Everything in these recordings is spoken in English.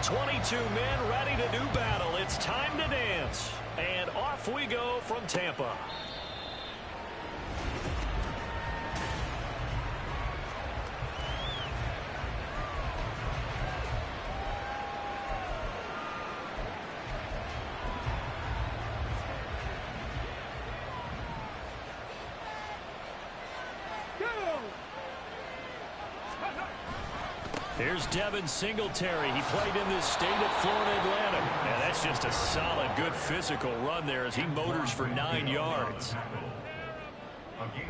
22 men ready to do battle. It's time to dance. And off we go from Tampa. Here's Devin Singletary. He played in this state at Florida Atlantic. And that's just a solid, good physical run there as he motors for 9 yards.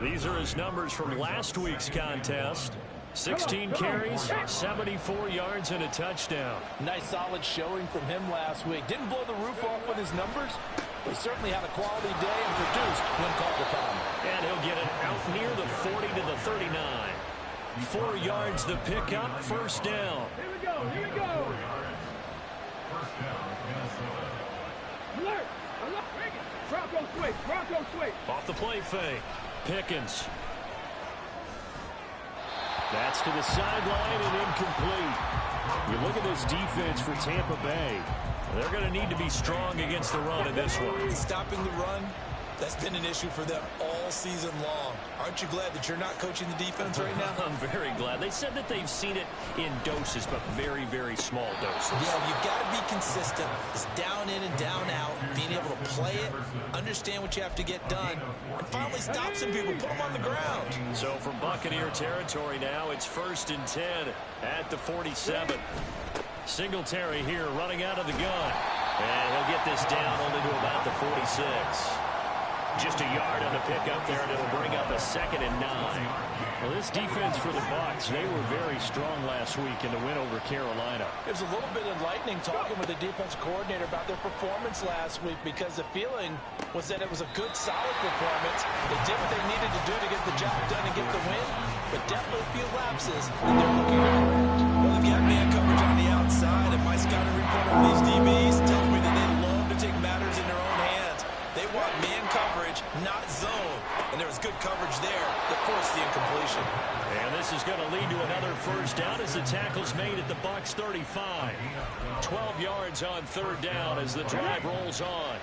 These are his numbers from last week's contest. 16 carries, 74 yards, and a touchdown. Nice solid showing from him last week. Didn't blow the roof off with his numbers, but he certainly had a quality day and produced when called upon. And he'll get it out near the 40 to the 39. 4 yards the pickup, first down. Here we go, here we go. First down, Minnesota. Alert, alert. Bronco switch, Bronco switch. Off the play fake. Pickens. That's to the sideline and incomplete. You look at this defense for Tampa Bay. They're going to need to be strong against the run in this one. Stopping the run, that's been an issue for them all season long. Aren't you glad that you're not coaching the defense right now? I'm very glad. They said that they've seen it in doses, but very, very small doses. Yeah, you've got to be consistent. It's down in and down out, being able to play it, understand what you have to get done, and finally stop some people, put them on the ground. So from Buccaneer territory now, it's 1st and 10 at the 47. Singletary here running out of the gun. And he'll get this down only to about the 46. Just a yard on the pickup there, and it'll bring up a 2nd and 9. Well, this defense for the Bucs, they were very strong last week in the win over Carolina. It was a little bit enlightening talking with the defense coordinator about their performance last week, because the feeling was that it was a good, solid performance. They did what they needed to do to get the job done and get the win, but definitely a few lapses that they're looking to correct. Well, they've got man coverage on the outside, and my scouting report on these DBs tells me that they love to take matters in their own hands. They want man coverage, not zone. And there was good coverage there that forced the incompletion. And this is going to lead to another first down as the tackle's made at the Bucs 35. 12 yards on 3rd down as the drive rolls on.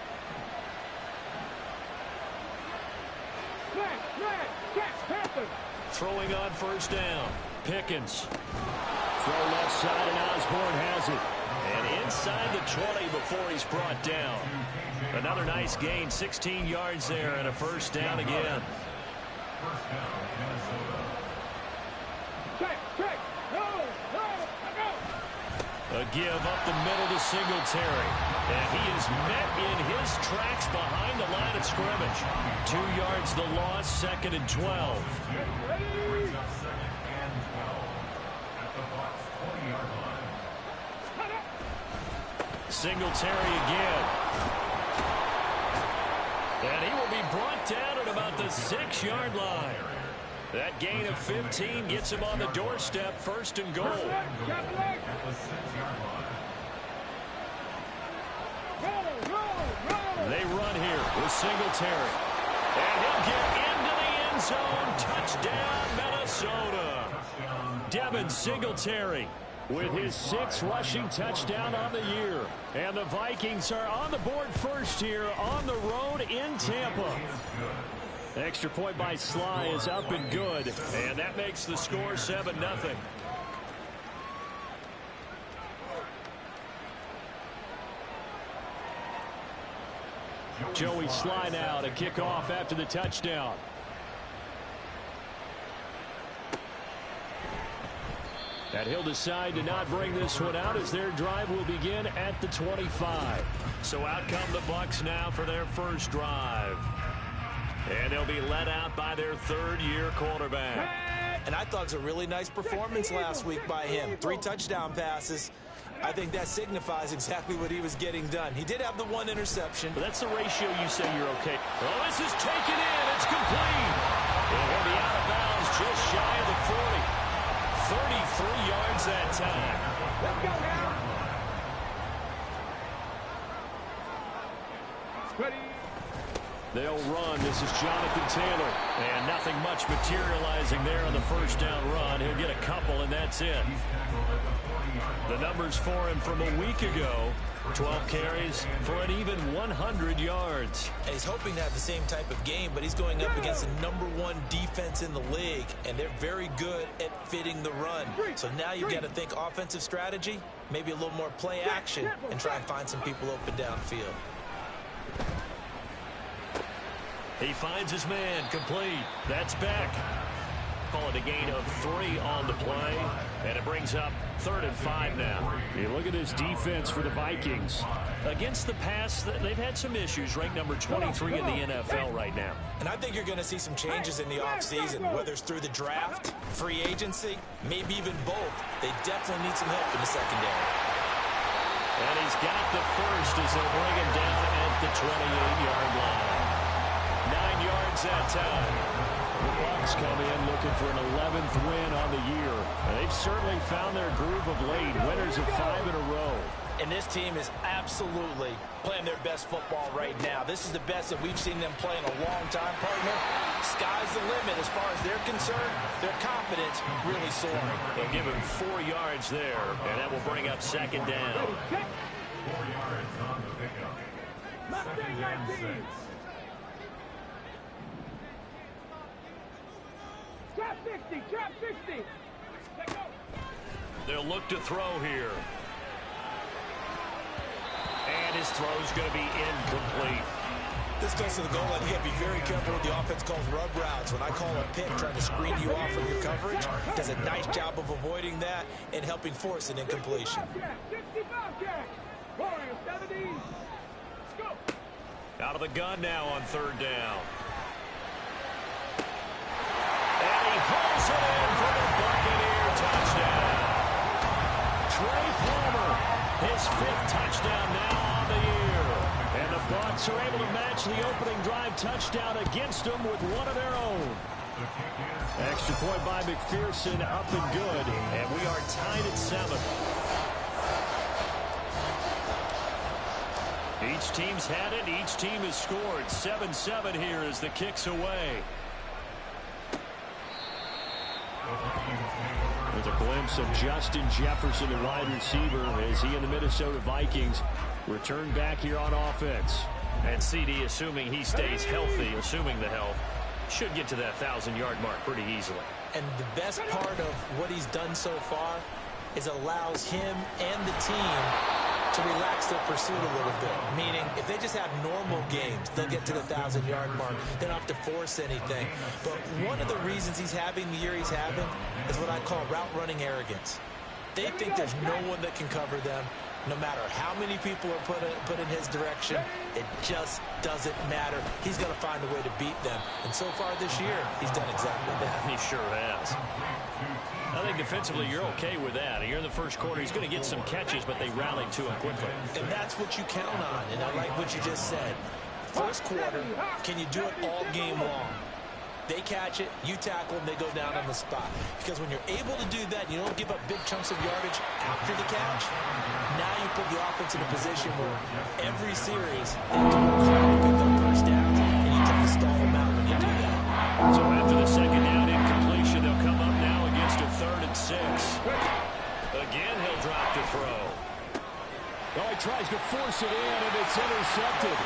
Throwing on 1st down. Pickens. Throw left side, and Osborne has it. And inside the 20 before he's brought down. Another nice gain, 16 yards there, and a 1st down again. First down, Minnesota. Check. A give up the middle to Singletary. And he is met in his tracks behind the line of scrimmage. 2 yards the loss, 2nd and 12. Brings up 2nd and 12 at the Bucs 20-yard line. Singletary again. And he will be brought down at about the 6-yard line. That gain of 15 gets him on the doorstep, 1st and goal. They run here with Singletary. And he'll get into the end zone. Touchdown, Minnesota. Devin Singletary with his 6th rushing touchdown on the year. And the Vikings are on the board first here on the road in Tampa. Extra point by Sly is up and good. And that makes the score 7-0. Joey Sly now to kick off after the touchdown. And he'll decide to not bring this one out as their drive will begin at the 25. So out come the Bucs now for their first drive. And they'll be led out by their 3rd-year quarterback. And I thought it was a really nice performance last week by him. 3 touchdown passes. I think that signifies exactly what he was getting done. He did have the 1 interception. But that's the ratio you say you're okay. Oh, this is taken in. It's complete. And he'll be out of bounds just shy of the 40. 33 yards that time. Let's go now. Ready. They'll run. This is Jonathan Taylor. And nothing much materializing there on the first down run. He'll get a couple, and that's it. The numbers for him from a week ago, 12 carries for an even 100 yards. And he's hoping to have the same type of game, but he's going up against the #1 defense in the league, and they're very good at fitting the run. So now you've got to think offensive strategy, maybe a little more play action, and try and find some people open downfield. He finds his man, complete. That's back. Call it a gain of 3 on the play, and it brings up 3rd and 5 now. You look at this defense for the Vikings. Against the pass, they've had some issues, ranked number 23 in the NFL right now. And I think you're going to see some changes in the offseason, whether it's through the draft, free agency, maybe even both. They definitely need some help in the secondary. And he's got the first as they'll bring him down at the 28-yard line. 9 yards that time. The Bucs come in looking for an 11th win on the year. And they've certainly found their groove of late. Winners of 5 in a row. And this team is absolutely playing their best football right now. This is the best that we've seen them play in a long time, partner. Sky's the limit as far as they're concerned. Their confidence really soaring. They'll give him 4 yards there, and that will bring up 2nd down. 4 yards on the pickup. 2nd and 6. Trap 60, trap 60. Let go. They'll look to throw here. And his throw's going to be incomplete. This goes to the goal line. You got to be very careful with the offense calls rub routes. When I call a pick trying to screen you off from your coverage, does a nice job of avoiding that and helping force an incompletion. 65 catch. Warriors 70. Let's go. Out of the gun now on 3rd down. And he pulls it in for the Buccaneer touchdown. Trey Palmer, his 5th touchdown now on the year. And the Bucs are able to match the opening drive touchdown against them with one of their own. Extra point by McPherson, up and good. And we are tied at 7. Each team's had it. Each team has scored. 7-7 here as the kick's away. With a glimpse of Justin Jefferson, the wide receiver, as he and the Minnesota Vikings return back here on offense. And CD, assuming he stays healthy, assuming the health, should get to that 1,000-yard mark pretty easily. And the best part of what he's done so far is allows him and the team to relax their pursuit a little bit. Meaning, if they just have normal games, they'll get to the 1,000-yard mark. They don't have to force anything. But one of the reasons he's having the year he's having is what I call route running arrogance. They think there's no one that can cover them. No matter how many people are put in his direction, it just doesn't matter. He's going to find a way to beat them. And so far this year, he's done exactly that. He sure has. I think defensively you're okay with that. Here in the first quarter, he's going to get some catches, but they rallied to him quickly. And that's what you count on, and I like what you just said. First quarter, can you do it all game long? They catch it, you tackle them, they go down on the spot. Because when you're able to do that, you don't give up big chunks of yardage after the catch. Now you put the offense in a position where every series they have to work hard to pick up first downs, and you tend to stall them out when you do that. So after the 2nd down incompletion, they'll come up now against a 3rd and 6. Again, he'll drop to throw. Well, he tries to force it in, and it's intercepted.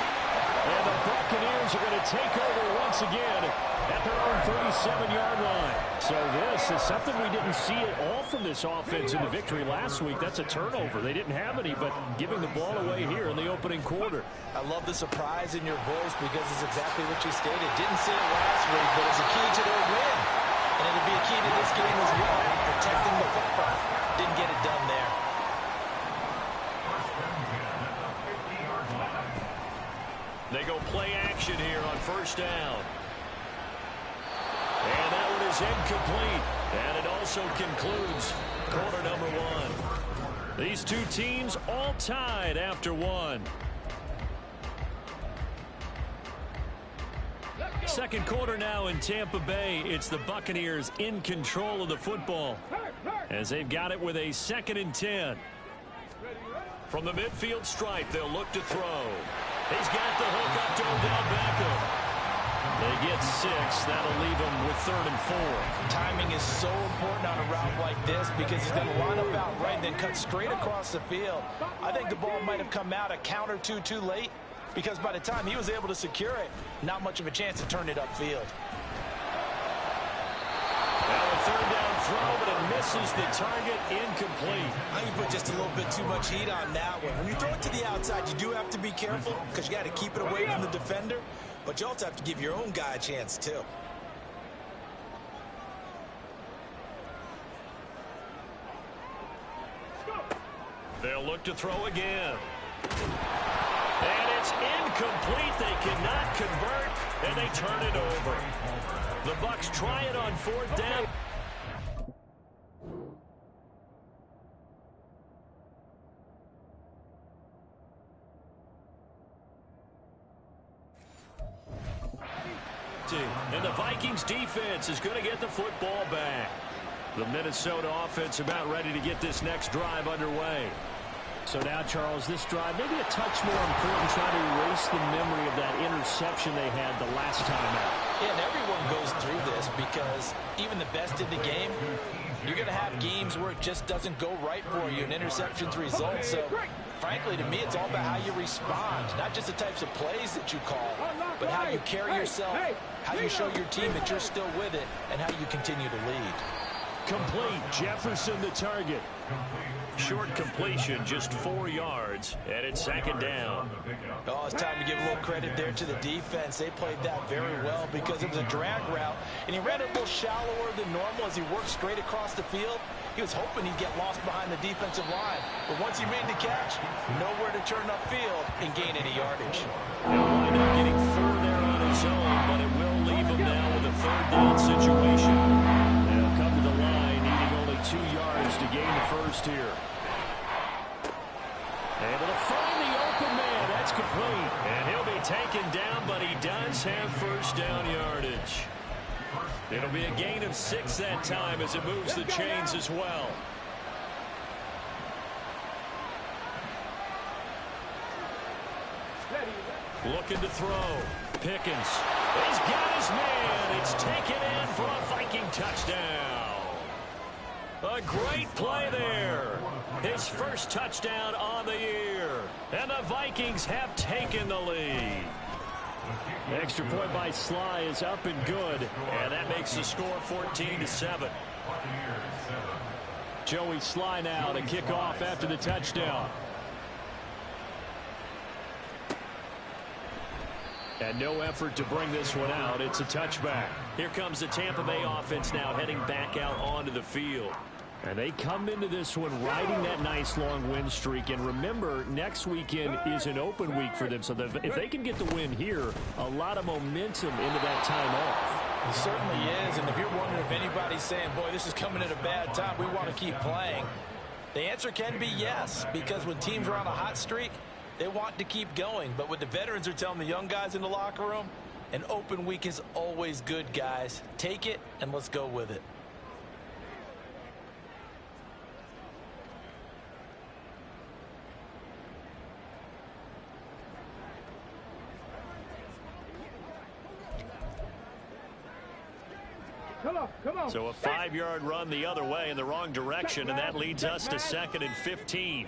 And the Buccaneers are going to take over once again at their own 37-yard line. So this is something we didn't see at all from this offense in the victory last week. That's a turnover. They didn't have any, but giving the ball away here in the opening quarter. I love the surprise in your voice because it's exactly what you stated. Didn't see it last week, but it's a key to their win. And it'll be a key to this game as well, protecting the football. Didn't get it done there. They go play action here on 1st down. And that one is incomplete. And it also concludes quarter number 1. These two teams all tied after 1. Second quarter now in Tampa Bay. It's the Buccaneers in control of the football as they've got it with a 2nd and 10. From the midfield stripe, they'll look to throw. He's got the hook up to Odell Beckham. They get 6. That'll leave them with 3rd and 4. Timing is so important on a route like this because he's going to line up out right and then cut straight across the field. I think the ball might have come out a count or two too late because by the time he was able to secure it, not much of a chance to turn it upfield. Now a 3rd down throw, but it misses the target, incomplete. I think you put just a little bit too much heat on that one. When you throw it to the outside, you do have to be careful because you got to keep it away from the defender. But you also have to give your own guy a chance, too. They'll look to throw again. And it's incomplete. They cannot convert, and they turn it over. The Bucs try it on 4th down. And the Vikings defense is going to get the football back. The Minnesota offense about ready to get this next drive underway. So now, Charles, this drive maybe a touch more important, trying to erase the memory of that interception they had the last time out. Yeah, and everyone goes through this because even the best in the game, you're going to have games where it just doesn't go right for you and interceptions result. So, frankly, to me, it's all about how you respond, not just the types of plays that you call, but how you carry yourself, how you show your team that you're still with it, and how you continue to lead. Complete. Jefferson the target. Short completion, just 4 yards, and it's 2nd down. Oh, it's time to give a little credit there to the defense. They played that very well because it was a drag route, and he ran it a little shallower than normal as he worked straight across the field. He was hoping he'd get lost behind the defensive line, but once he made the catch, nowhere to turn upfield and gain any yardage. He'll wind up getting 4 there on his own, but it will leave him now with a 3rd down situation. They'll come to the line, needing only 2 yards to gain the first here. Able to find the open man. That's complete. And he'll be taken down, but he does have 1st down yardage. It'll be a gain of 6 that time as it moves the chains as well. Looking to throw. Pickens. He's got his man. It's taken in for a Viking touchdown. A great play there. His 1st touchdown on the year. And the Vikings have taken the lead. Extra point by Sly is up and good. And that makes the score 14-7. Joey Sly now to kick off after the touchdown. And no effort to bring this one out. It's a touchback. Here comes the Tampa Bay offense now heading back out onto the field. And they come into this one riding that nice long win streak. And remember, next weekend is an open week for them. So if they can get the win here, a lot of momentum into that time off. It certainly is. And if you're wondering if anybody's saying, boy, this is coming at a bad time, we want to keep playing, the answer can be yes. Because when teams are on a hot streak, they want to keep going. But what the veterans are telling the young guys in the locker room, an open week is always good, guys. Take it and let's go with it. Come on. So a 5-yard run the other way in the wrong direction, and that leads us to 2nd and 15.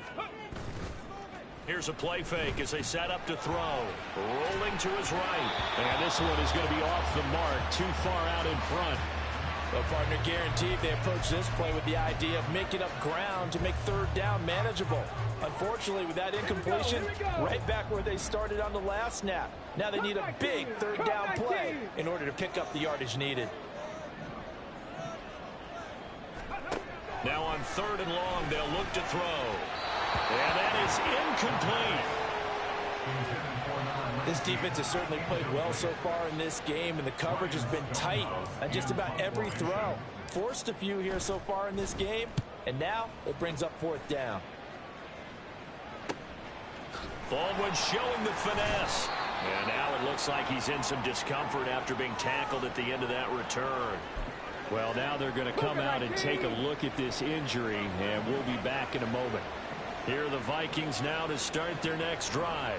Here's a play fake as they set up to throw. Rolling to his right. And this one is going to be off the mark, too far out in front. Well, partner, guaranteed they approach this play with the idea of making up ground to make 3rd down manageable. Unfortunately, with that incompletion, right back where they started on the last snap. Now they need a big 3rd down play in order to pick up the yardage needed. Now on 3rd and long, they'll look to throw. And that is incomplete. This defense has certainly played well so far in this game, and the coverage has been tight on just about every throw. Forced a few here so far in this game, and now it brings up 4th down. Baldwin showing the finesse. And now it looks like he's in some discomfort after being tackled at the end of that return. Well, now they're going to come out and take a look at this injury, and we'll be back in a moment. Here are the Vikings now to start their next drive.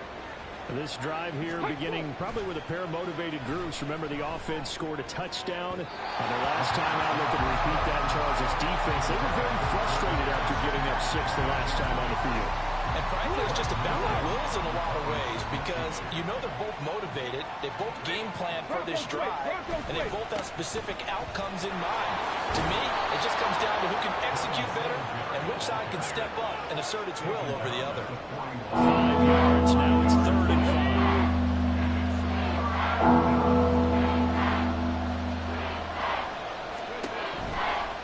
This drive here beginning probably with a pair of motivated groups. Remember, the offense scored a touchdown on their last time out. Looking to repeat that in Charles' defense. They were very frustrated after giving up 6 the last time on the field. And frankly, it's just a battle of wills in a lot of ways because you know they're both motivated. They both game plan for this drive, and they both have specific outcomes in mind. To me, it just comes down to who can execute better and which side can step up and assert its will over the other. 5 yards. Now it's 3rd and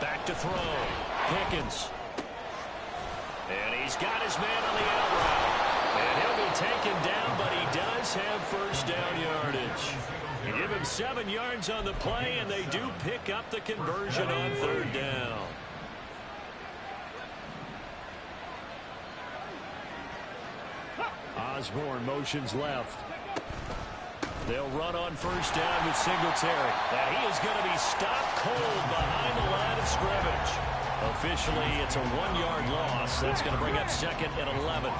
5. Back to throw. Pickens. And he's got his man on the out route. And he'll be taken down, but he does have first down yardage. You give him 7 yards on the play, and they do pick up the conversion on 3rd down. Osborne motions left. They'll run on first down with Singletary. And he is going to be stopped cold behind the line of scrimmage. Officially, it's a 1-yard loss. That's going to bring up 2nd and 11.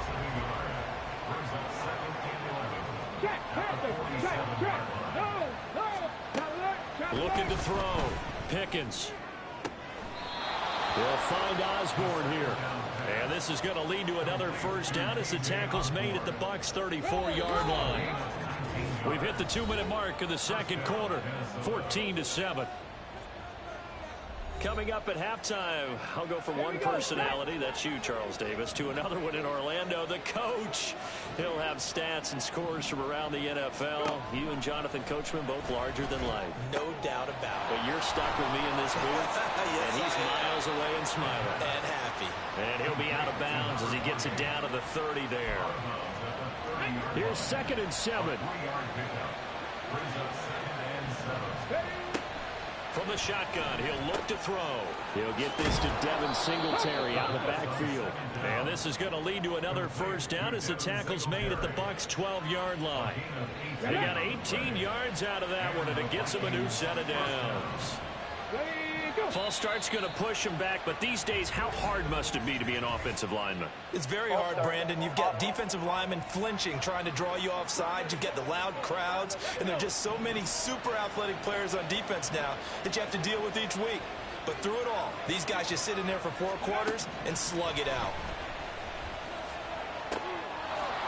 Looking to throw. Pickens. They'll find Osborne here. And this is going to lead to another first down as the tackle's made at the Bucs' 34-yard line. We've hit the 2-minute mark of the second quarter. 14-7. Coming up at halftime, I'll go from one personality, that's you, Charles Davis, to another one in Orlando, the coach. He'll have stats and scores from around the NFL. You and Jonathan Coachman both larger than life. No doubt about it. But you're stuck with me in this booth, Yes, and he's miles away and smiling. And happy. And he'll be out of bounds as he gets it down to the 30 there. Here's 2nd and 7. From the shotgun, he'll look to throw. He'll get this to Devin Singletary out of the backfield. And this is going to lead to another first down as the tackle's made at the Bucs' 12-yard line. They got 18 yards out of that one, and it gets them a new set of downs. False start's going to push him back, but these days, how hard must it be to be an offensive lineman? It's very hard, Brandon. You've got defensive linemen flinching, trying to draw you offside. You've got the loud crowds, and there are just so many super athletic players on defense now that you have to deal with each week. But through it all, these guys just sit in there for 4 quarters and slug it out.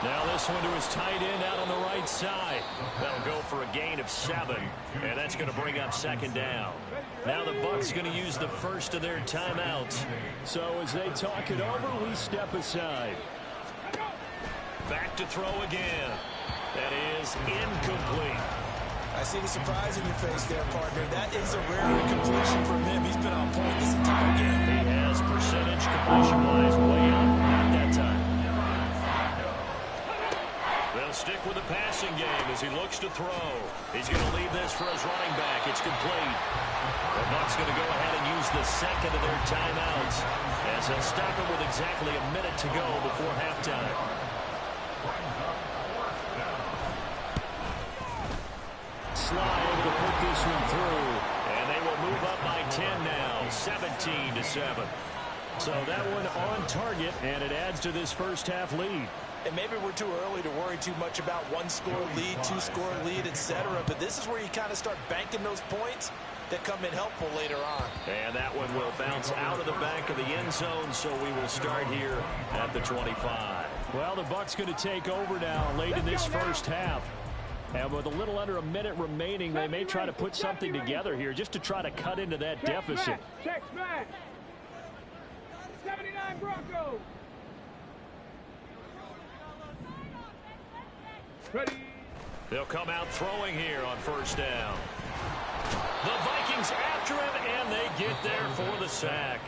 Now this one to his tight end out on the right side. That'll go for a gain of 7, and that's going to bring up 2nd down. Now the Bucs going to use the first of their timeouts. So as they talk it over, we step aside. Back to throw again. That is incomplete. I see the surprise in your face there, partner. That is a rare incompletion from him. He's been on point this entire game. He has percentage completion-wise way up. Not that time. They'll stick with the passing game as he looks to throw. He's going to leave this for his running back. It's complete. The Bucs going to go ahead and use the second of their timeouts as they'll stop it with exactly a minute to go before halftime. Sly able to put this one through, and they will move up by 10 now, 17-7. So that one on target, and it adds to this first half lead. And maybe we're too early to worry too much about 1-score lead, 2-score lead, etc. But this is where you kind of start banking those points that come in helpful later on. And that one will bounce out of the back of the end zone, so we will start here at the 25. Well, the Bucs going to take over now late in this first half. And with a little under a minute remaining, they may try to put something together here just to try to cut into that deficit. Check smash. 79 Broncos. Ready. They'll come out throwing here on first down. The Vikings after him, and they get there for the sack.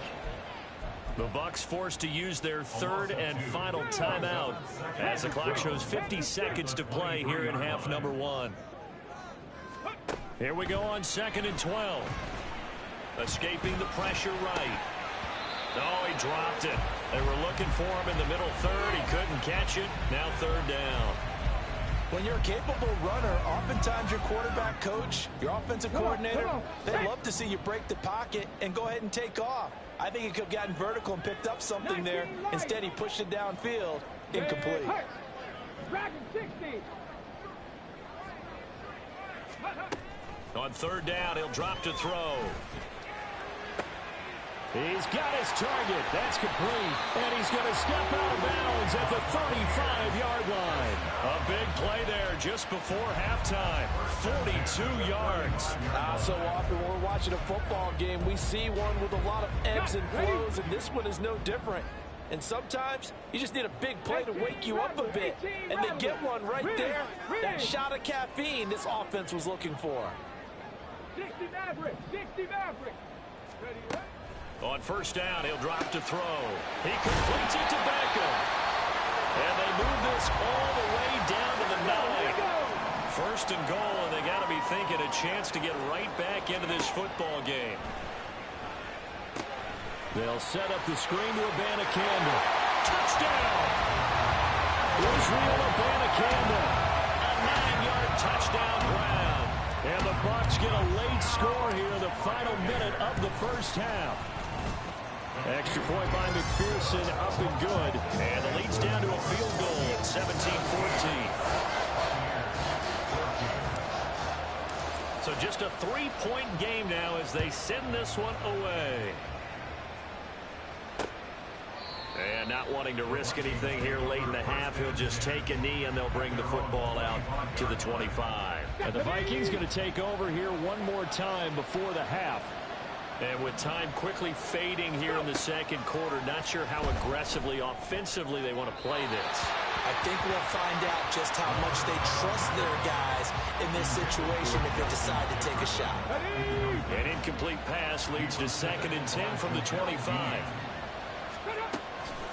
The Bucs forced to use their third and final timeout as the clock shows 50 seconds to play here in half number 1. Here we go on 2nd and 12. Escaping the pressure right. Oh, he dropped it. They were looking for him in the middle third. He couldn't catch it. Now 3rd down. When you're a capable runner, oftentimes your quarterback coach, your offensive coordinator, they love to see you break the pocket and go ahead and take off. I think he could have gotten vertical and picked up something there. Instead, he pushed it downfield. Incomplete. Dragon 60. On third down, he'll drop to throw. He's got his target. That's complete. And he's going to step out of bounds at the 35-yard line. A big play there just before halftime. 42 yards. So often when we're watching a football game, we see one with a lot of ebbs and flows, and this one is no different. And sometimes you just need a big play to wake you up a bit. And they get one right there. That shot of caffeine this offense was looking for. 60 Maverick. 60 Maverick. Ready? On first down, he'll drop to throw. He completes it to Beckham. And they move this all the way down to the 9. First and goal, and they got to be thinking a chance to get right back into this football game. They'll set up the screen to Abanikanda. Touchdown! Israel Abanikanda. A 9-yard touchdown ground. And the Bucs get a late score here in the final minute of the first half. Extra point by McPherson, up and good. And the lead's down to a field goal at 17-14. So just a 3-point game now as they send this one away. And not wanting to risk anything here late in the half, he'll just take a knee and they'll bring the football out to the 25. And the Vikings going to take over here one more time before the half. And with time quickly fading here in the second quarter, not sure how aggressively, offensively they want to play this. I think we'll find out just how much they trust their guys in this situation if they decide to take a shot. An incomplete pass leads to 2nd and 10 from the 25.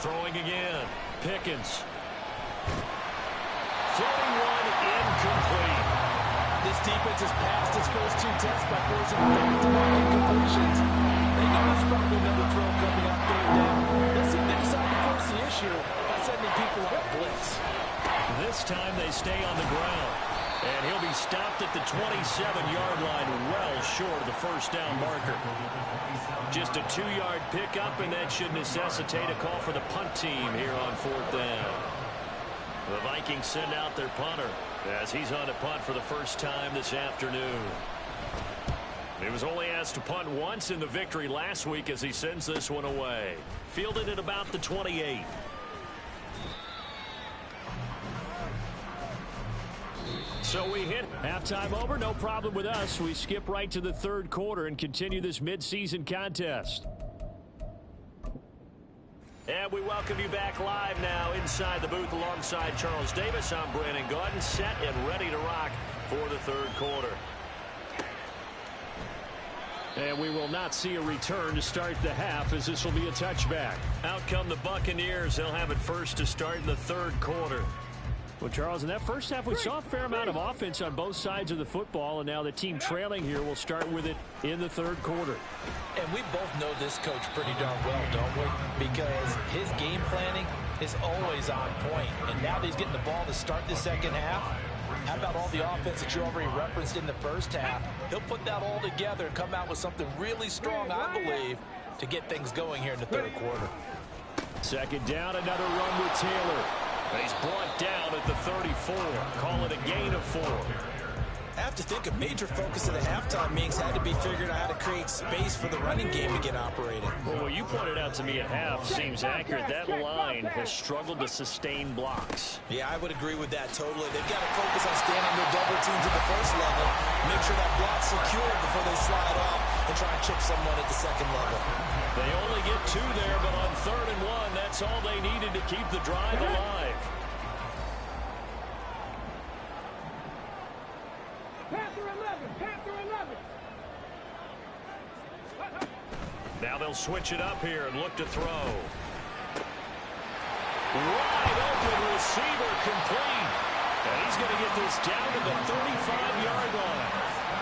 Throwing again. Pickens. Floating one, incomplete. This defense has passed its first 2 tests by forcing back-to-back incompletions. They know there's probably another throw coming out third down. Let's see if they decide to force the issue by sending people on a blitz. This time they stay on the ground. And he'll be stopped at the 27-yard line, well short of the first down marker. Just a 2-yard pickup, and that should necessitate a call for the punt team here on 4th down. The Vikings send out their punter as he's on to punt for the first time this afternoon. He was only asked to punt once in the victory last week as he sends this one away. Fielded at about the 28. So we hit halftime over. No problem with us. We skip right to the third quarter and continue this midseason contest. And we welcome you back live now inside the booth alongside Charles Davis. I'm Brandon Gaudin, set and ready to rock for the third quarter. And we will not see a return to start the half as this will be a touchback. Out come the Buccaneers. They'll have it first to start in the third quarter. Well, Charles, in that first half, we saw a fair amount of offense on both sides of the football, and now the team trailing here will start with it in the third quarter. And we both know this coach pretty darn well, don't we? Because his game planning is always on point. And now that he's getting the ball to start the second half, how about all the offense that you already referenced in the first half? He'll put that all together and come out with something really strong, I believe, to get things going here in the third quarter. Second down, another run with Taylor. He's brought down at the 34. Call it a gain of 4. I have to think a major focus of the halftime meetings had to be figuring out how to create space for the running game to get operating. Well, what you pointed out to me at half seems accurate. That line has struggled to sustain blocks. Yeah, I would agree with that totally. They've got to focus on standing their double teams at the first level, make sure that block's secured before they slide off and try and chip someone at the second level. They only get 2 there, but on 3rd and 1, that's all they needed to keep the drive alive. Panther 11, Panther 11. Now they'll switch it up here and look to throw. Wide open receiver complete. And he's going to get this down to the 35-yard line.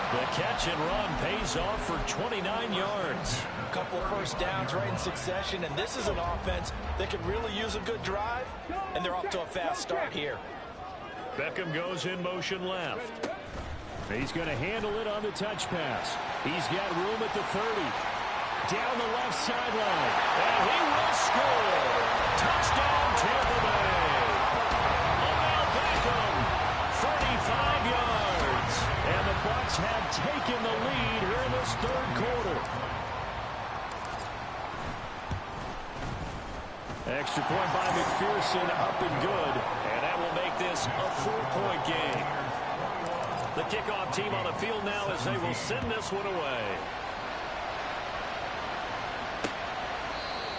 The catch and run pays off for 29 yards. A couple of first downs right in succession, and this is an offense that could really use a good drive, and they're off to a fast start here. Beckham goes in motion left. He's going to handle it on the touch pass. He's got room at the 30. Down the left sideline. And he will score. Touchdown, Tampa Bay. Odell Beckham, 35 yards. And the Bucs have taken the lead here in this third quarter. Extra point by McPherson, up and good. And that will make this a 4-point game. The kickoff team on the field now as they will send this one away.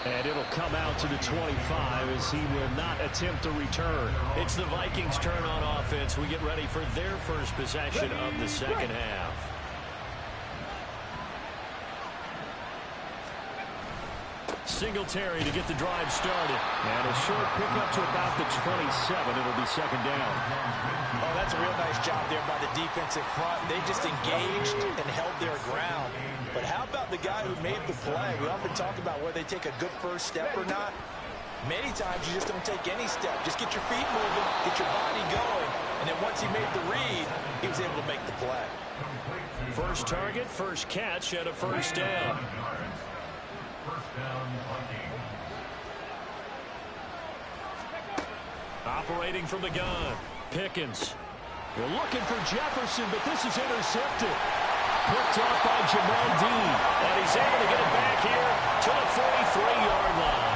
And it'll come out to the 25 as he will not attempt to return. It's the Vikings' turn on offense. We get ready for their first possession of the second half. Singletary to get the drive started. And a short pickup to about the 27. It'll be second down. Oh, that's a real nice job there by the defensive front. They just engaged and held their ground. But how about the guy who made the play? We often talk about whether they take a good first step or not. Many times you just don't take any step. Just get your feet moving, get your body going. And then once he made the read, he was able to make the play. First target, first catch, and a first down. Operating from the gun, Pickens. They're looking for Jefferson, but this is intercepted. Picked off by Jamal Dean. And he's able to get it back here to the 43-yard line.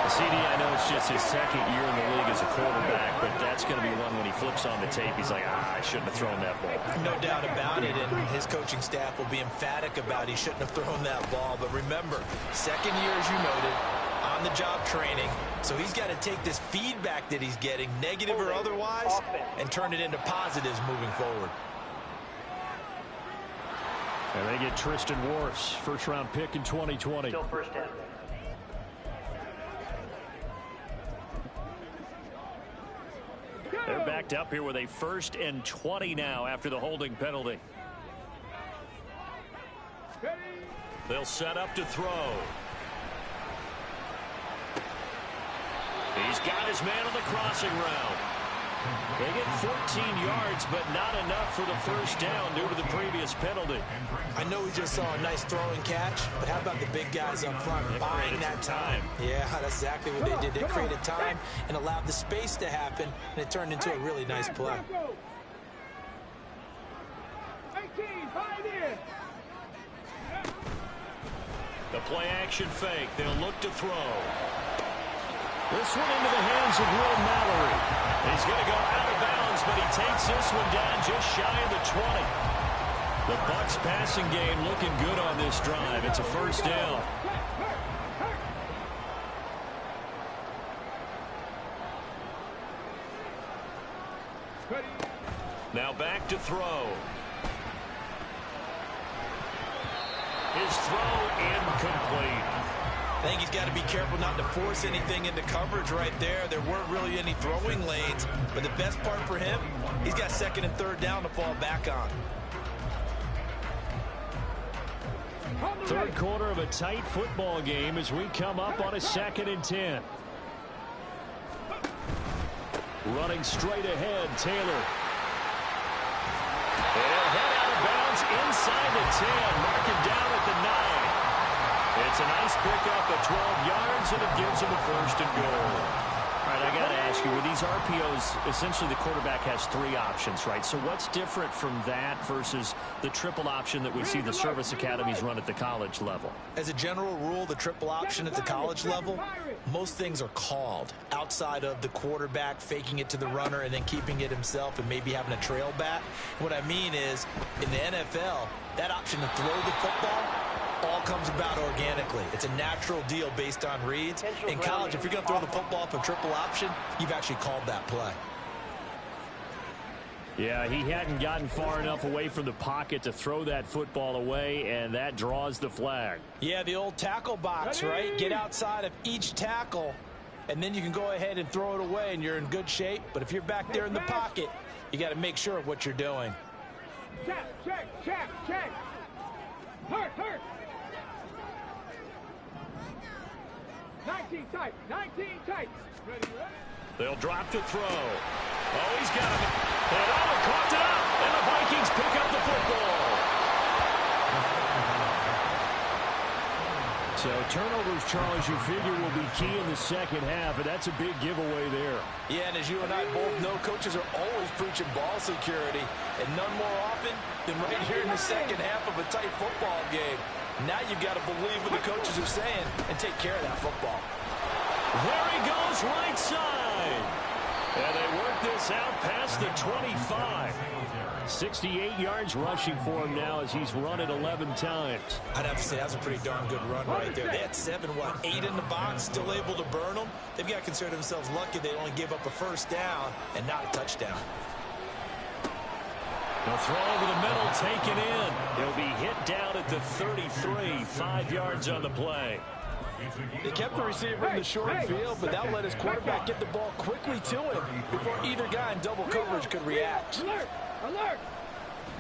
CD, I know it's just his second year in the league as a quarterback, but that's going to be one when he flips on the tape. He's like, I shouldn't have thrown that ball. No doubt about it, and his coaching staff will be emphatic about he shouldn't have thrown that ball. But remember, second year, as you noted, on-the-job training. So he's got to take this feedback that he's getting, negative or otherwise, and turn it into positives moving forward. And they get Tristan Wirfs, first-round pick in 2020. Still first down. They're backed up here with a 1st and 20 now after the holding penalty. They'll set up to throw. He's got his man on the crossing route. They get 14 yards, but not enough for the first down due to the previous penalty. I know we just saw a nice throwing catch, but how about the big guys up front buying that time? Yeah, that's exactly what they did. They created time and allowed the space to happen, and it turned into a really nice play. 18, find in. The play-action fake. They'll look to throw. This one into the hands of Will Mallory. He's going to go out of bounds, but he takes this one down just shy of the 20. The Bucs passing game looking good on this drive. It's a first down. Now back to throw. His throw incomplete. I think he's got to be careful not to force anything into coverage right there. There weren't really any throwing lanes, but the best part for him, he's got 2nd and 3rd down to fall back on. Third quarter of a tight football game as we come up on a 2nd and 10. Running straight ahead, Taylor. They'll head out of bounds inside the 10. Mark him down at the 9. It's a nice pickup of 12 yards, and it gives him a 1st and goal. All right, I got to ask you, with these RPOs, essentially the quarterback has 3 options, right? So what's different from that versus the triple option that we see the service academies run at the college level? As a general rule, the triple option at the college level, most things are called outside of the quarterback faking it to the runner and then keeping it himself and maybe having a trail back. What I mean is, in the NFL, that option to throw the football all comes about organically. It's a natural deal based on reads. In college, if you're going to throw the football for triple option, you've actually called that play. Yeah, he hadn't gotten far enough away from the pocket to throw that football away, and that draws the flag. Yeah, the old tackle box, right? Get outside of each tackle, and then you can go ahead and throw it away, and you're in good shape. But if you're back there in the pocket, you got to make sure of what you're doing. Check. Hurt. 19 tight. Ready? They'll drop to throw. Oh, he's got him. And caught it up. And the Vikings pick up the football. So turnovers, Charles, you figure will be key in the second half, and that's a big giveaway there. Yeah, and as you and I both know, coaches are always preaching ball security, and none more often than right here in the second half of a tight football game. Now you've got to believe what the coaches are saying and take care of that football. There he goes, right side. And they work this out past the 25. 68 yards rushing for him now as he's run it 11 times. I'd have to say that's a pretty darn good run right there. They had 8 in the box, still able to burn them. They've got to consider themselves lucky they only gave up a first down and not a touchdown. The throw over the middle, taken in. He'll be hit down at the 33, 5 yards on the play. They kept the receiver in the short field, but that let his quarterback get the ball quickly to him before either guy in double coverage could react. Alert! Alert!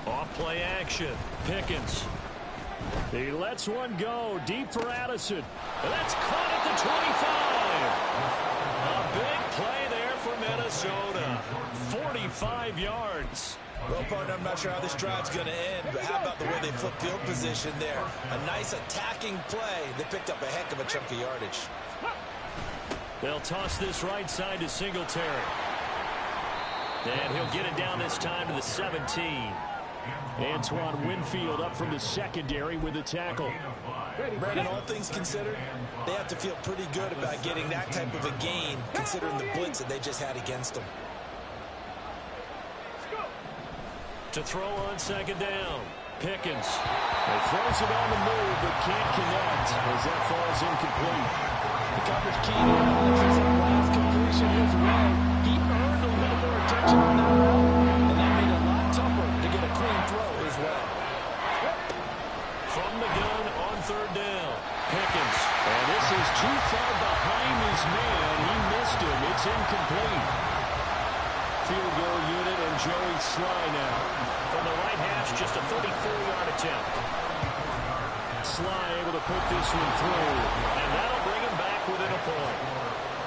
Off play action. Pickens. He lets one go deep for Addison. And that's caught at the 25. A big play there for Minnesota. 45 yards. Well, partner, I'm not sure how this drive's going to end, but how about the way they flip field position there? A nice attacking play. They picked up a heck of a chunk of yardage. They'll toss this right side to Singletary. And he'll get it down this time to the 17. Antoine Winfield up from the secondary with a tackle. Brandon, all things considered, they have to feel pretty good about getting that type of a gain, considering the blitz that they just had against them. To throw on second down. Pickens. He throws it on the move, but can't connect as that falls incomplete. The coverage key here on his last completion his way. He earned a little more attention on that route, and that made it a lot tougher to get a clean throw his way. From the gun on third down. Pickens. And this is too far behind his man. He missed him. It's incomplete. Field goal unit and Joey Sly now. From the right hash, just a 34-yard attempt. Sly able to put this one through, and that'll bring him back within a point.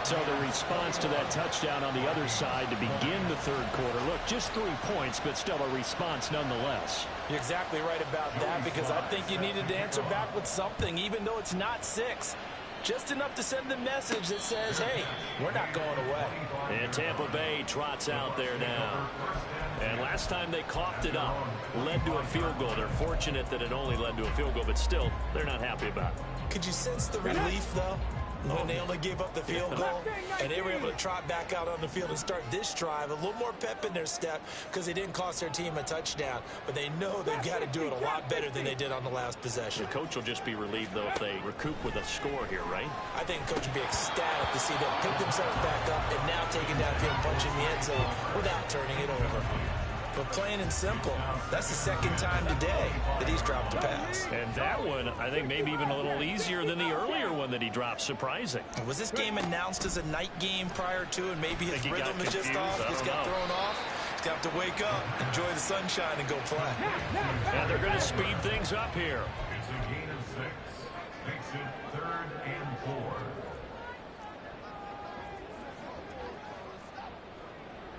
So the response to that touchdown on the other side to begin the third quarter. Look, just 3 points, but still a response nonetheless. You're exactly right about that, because I think you needed to answer back with something, even though it's not 6. Just enough to send the message that says, hey, we're not going away. And Tampa Bay trots out there now. And last time they coughed it up, led to a field goal. They're fortunate that it only led to a field goal, but still, they're not happy about it. Could you sense the relief, though, when they only gave up the field goal and they were able to trot back out on the field and start this drive? A little more pep in their step because they didn't cost their team a touchdown, but they know they've got to do it a lot better than they did on the last possession. The coach will just be relieved, though, if they recoup with a score here, right? I think the coach would be ecstatic to see them pick themselves back up and now take it downfield and punch in the end zone without turning it over. But plain and simple, that's the second time today that he's dropped a pass. And that one, I think, maybe even a little easier than the earlier one that he dropped. Surprising. Was this game announced as a night game prior to, and maybe his rhythm is just off? He's got thrown off. He's got to wake up, enjoy the sunshine, and go play. And they're going to speed things up here. It's a gain of 6. Makes it 3rd and 4.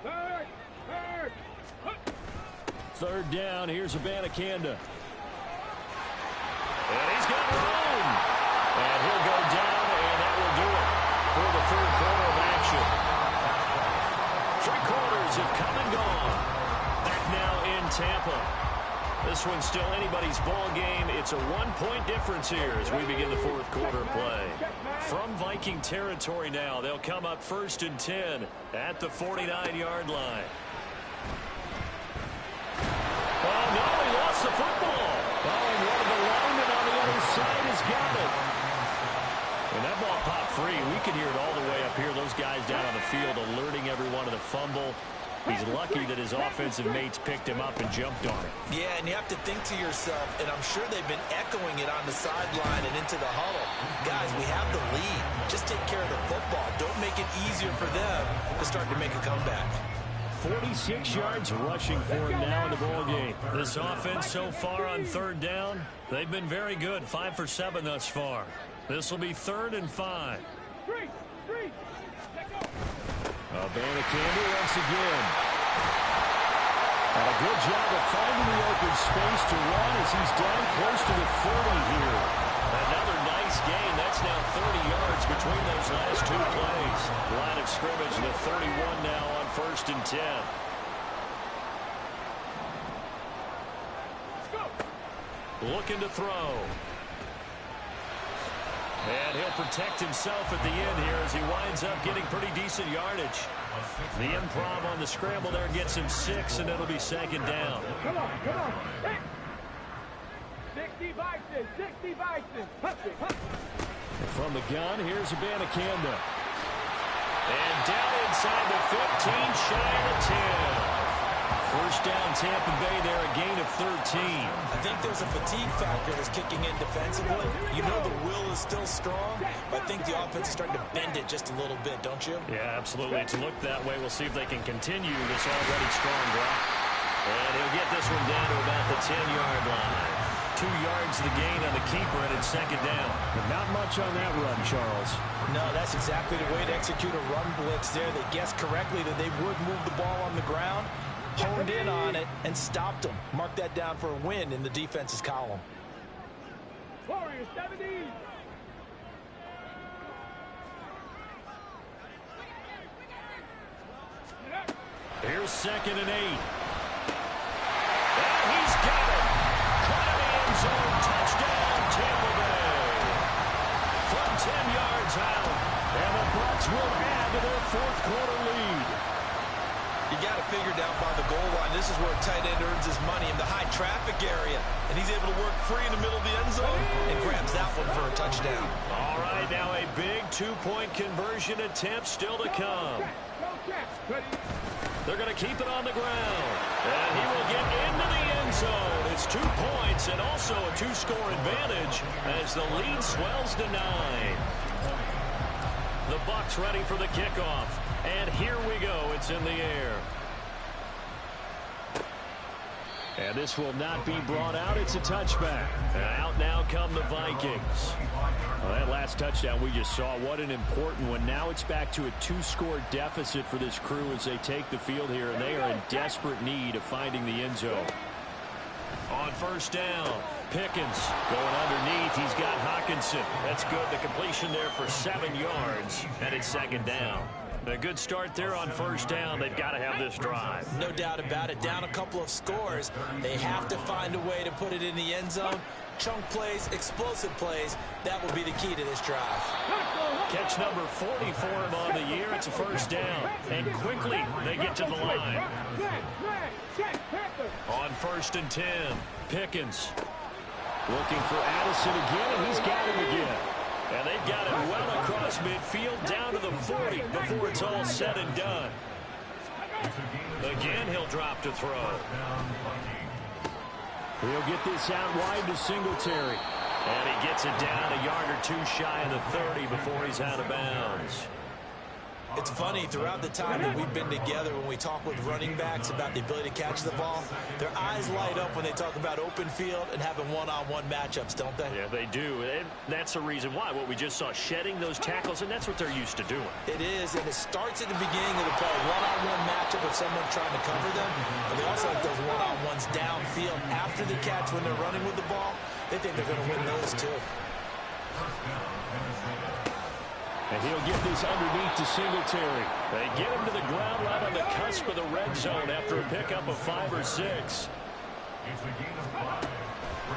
Third! Third down, here's Abanikanda. And he's got room. And he'll go down, and that will do it for the third quarter of action. 3 quarters have come and gone. Back now in Tampa. This one's still anybody's ball game. It's a 1-point difference here as we begin the fourth quarter play. From Viking territory now, they'll come up 1st and 10 at the 49-yard line. Oh, no, he lost the football. Oh, and one of the linemen on the other side has got it. And that ball popped free. We could hear it all the way up here. Those guys down on the field alerting everyone of the fumble. He's lucky that his offensive mates picked him up and jumped on it. Yeah, and you have to think to yourself, and I'm sure they've been echoing it on the sideline and into the huddle. Guys, we have the lead. Just take care of the football. Don't make it easier for them to start to make a comeback. 46 yards rushing for him now in the ball game. This offense so far on third down, they've been very good. 5 for 7 thus far. This will be 3rd and 5. Abanikanda once again. And a good job of finding the open space to run as he's down close to the 30 here. Another nice game now 30 yards between those last two plays. Line of scrimmage, the 31 now on 1st and 10. Looking to throw. And he'll protect himself at the end here as he winds up getting pretty decent yardage. The improv on the scramble there gets him 6, and it'll be 2nd down. Come on, come on. 60 Bison, 60 Bison. From the gun, here's Abanikanda. And down inside the 15, shy of the 10. First down, Tampa Bay there, a gain of 13. I think there's a fatigue factor that's kicking in defensively. You know the will is still strong, but I think the offense is starting to bend it just a little bit, don't you? Yeah, absolutely. It's looked that way. We'll see if they can continue this already strong drive. And he'll get this one down to about the 10-yard line. 2 yards the gain on the keeper, and it's 2nd down. But not much on that run, Charles. No, that's exactly the way to execute a run blitz there. They guessed correctly that they would move the ball on the ground, honed in on it, and stopped them. Mark that down for a win in the defense's column. Warriors 70. Here's 2nd and 8. And he's got it. Caught in the end zone. Touchdown, Tampa Bay. From 10 yards out. And the Bucs will add to their 4th quarter lead. You got to figure down by the goal line. This is where a tight end earns his money in the high traffic area. And he's able to work free in the middle of the end zone and grabs that one for a touchdown. All right, now a big 2-point conversion attempt still to come. They're going to keep it on the ground. And he will get into the end zone. It's 2 points and also a 2-score advantage as the lead swells to 9. The Bucs ready for the kickoff. And here we go. It's in the air. And this will not be brought out. It's a touchback. And out now come the Vikings. Well, that last touchdown we just saw, what an important one. Now it's back to a 2-score deficit for this crew as they take the field here, and they are in desperate need of finding the end zone. On 1st down, Pickens going underneath. He's got Hawkinson. That's good. The completion there for 7 yards, and it's 2nd down. A good start there on 1st down. They've got to have this drive. No doubt about it. Down a couple of scores. They have to find a way to put it in the end zone. Chunk plays, explosive plays. That will be the key to this drive. Catch number 40 for him on the year. It's a 1st down. And quickly they get to the line. On 1st and 10, Pickens looking for Addison again, and he's got him again. And they've got it well across midfield down to the 40 before it's all said and done. Again, he'll drop to throw. He'll get this out wide to Singletary. And he gets it down a yard or 2 shy of the 30 before he's out of bounds. It's funny, throughout the time that we've been together, when we talk with running backs about the ability to catch the ball, their eyes light up when they talk about open field and having one-on-one matchups, don't they? Yeah, they do. And that's the reason why. What we just saw, shedding those tackles, and that's what they're used to doing. It is, and it starts at the beginning of the play. One-on-one matchup with someone trying to cover them, but they also have those one-on-ones downfield after the catch when they're running with the ball. They think they're going to win those, too. And he'll get this underneath to Singletary. They get him to the ground right on the cusp of the red zone after a pickup of 5 or 6.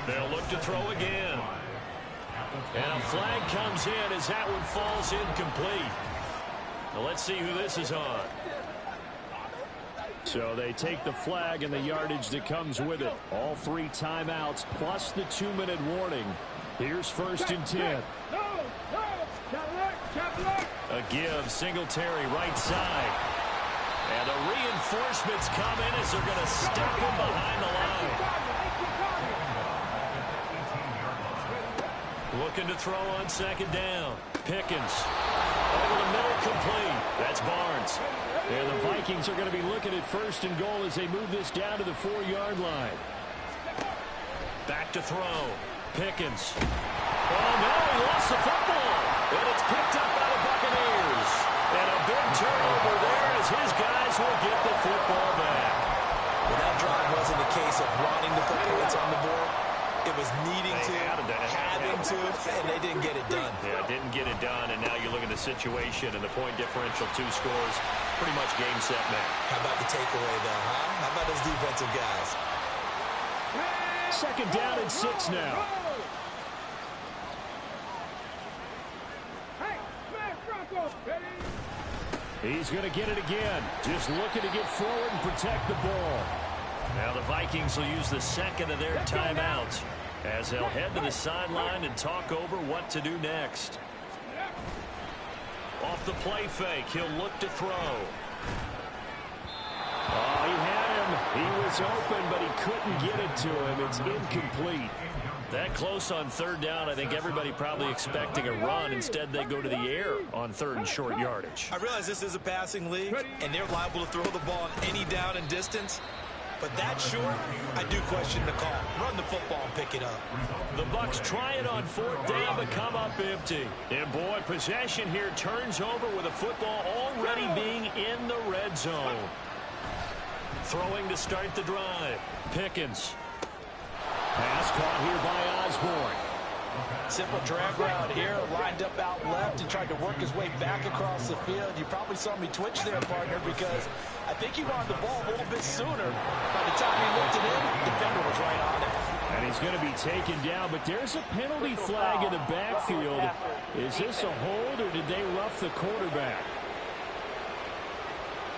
They'll look to throw again. And a flag comes in as that one falls incomplete. Now let's see who this is on. So they take the flag and the yardage that comes with it. All 3 timeouts plus the 2-minute warning. Here's 1st and 10. A give, Singletary right side. And the reinforcements come in as they're going to step him behind the line. Looking to throw on 2nd down. Pickens. Over the middle, complete. That's Barnes. And the Vikings are going to be looking at 1st and goal as they move this down to the 4-yard line. Back to throw. Pickens. Oh, no, he lost the football. And it's picked up by the Buccaneers. And a big turnover there as his guys will get the football back. Well, that drive wasn't a case of wanting to put points on the board. It was needing to, having to, and they didn't get it done. Yeah, didn't get it done, and now you look at the situation and the point differential, 2 scores, pretty much game, set, match. How about the takeaway, though, huh? How about those defensive guys? Second down and 6 now. He's going to get it again. Just looking to get forward and protect the ball. Now the Vikings will use the second of their timeouts as they'll head to the sideline and talk over what to do next. Off the play fake, he'll look to throw. Oh, he had him. He was open, but he couldn't get it to him. It's incomplete. That close on third down, I think everybody probably expecting a run. Instead, they go to the air on third and short yardage. I realize this is a passing league, and they're liable to throw the ball on any down and distance. But that short, I do question the call. Run the football and pick it up. The Bucs try it on fourth down, but come up empty. And boy, possession here turns over with a football already being in the red zone. Throwing to start the drive. Pickens. Pass caught here by Osborne. Simple drag route here, lined up out left and tried to work his way back across the field. You probably saw me twitch there, partner, because I think he wanted the ball a little bit sooner. By the time he looked it in, the defender was right on it. And he's going to be taken down, but there's a penalty flag in the backfield. Is this a hold, or did they rough the quarterback?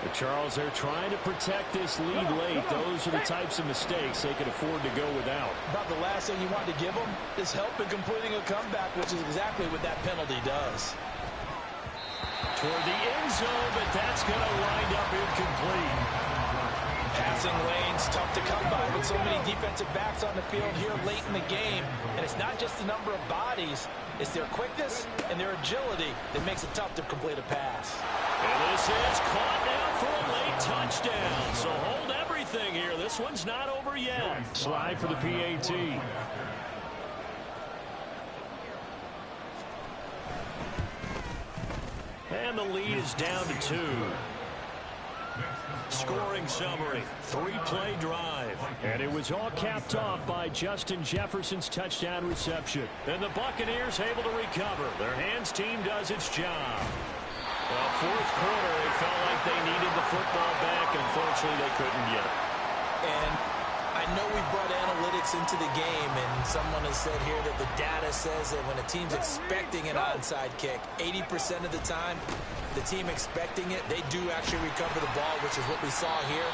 But Charles, they're trying to protect this lead late. Those are the types of mistakes they can afford to go without. About the last thing you want to give them is help in completing a comeback, which is exactly what that penalty does. Toward the end zone, but that's going to wind up incomplete. Passing lanes, tough to come by with so many defensive backs on the field here late in the game. And it's not just the number of bodies, it's their quickness and their agility that makes it tough to complete a pass. And this is caught now for a late touchdown. So hold everything here. This one's not over yet. Slide for the PAT. And the lead is down to 2. Scoring summary, 3-play drive. And it was all capped off by Justin Jefferson's touchdown reception. And the Buccaneers able to recover. Their hands team does its job. Well, fourth quarter, it felt like they needed the football back. Unfortunately, they couldn't get it. And I know we brought analytics into the game, and someone has said here that the data says that when a team's expecting an onside kick, 80% of the time, the team expecting it, they do actually recover the ball, which is what we saw here.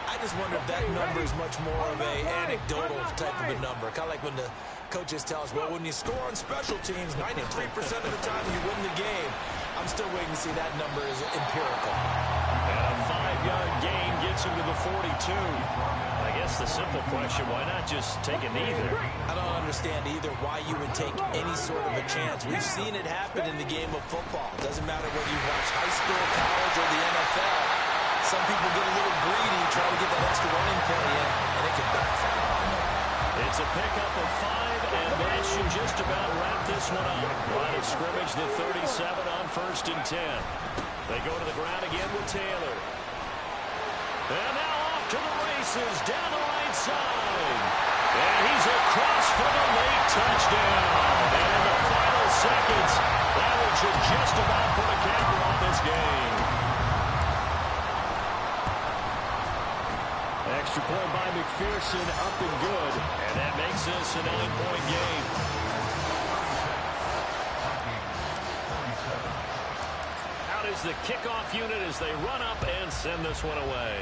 I just wonder if that number is much more of a anecdotal type of a number. Kind of like when the coaches tell us, well, when you score on special teams, 93% of the time you win the game. I'm still waiting to see that number is empirical. And a 5-yard gain gets him to the 42. I guess the simple question, why not just take a knee there? I don't understand either why you would take any sort of a chance. We've seen it happen in the game of football. It doesn't matter whether you watch high school, college, or the NFL. Some people get a little greedy, try to get that extra running play in, and it can backfire on them. It's a pickup of 5, and that should just about wrap this one up. Line of scrimmage, the 37 on 1st and 10. They go to the ground again with Taylor. And now off to the races, down the right side. And he's across for the late touchdown. And in the final seconds, that one should just about put a capper on this game. Extra point by McPherson, up and good. And that makes this a 9-point game. Out is the kickoff unit as they run up and send this one away.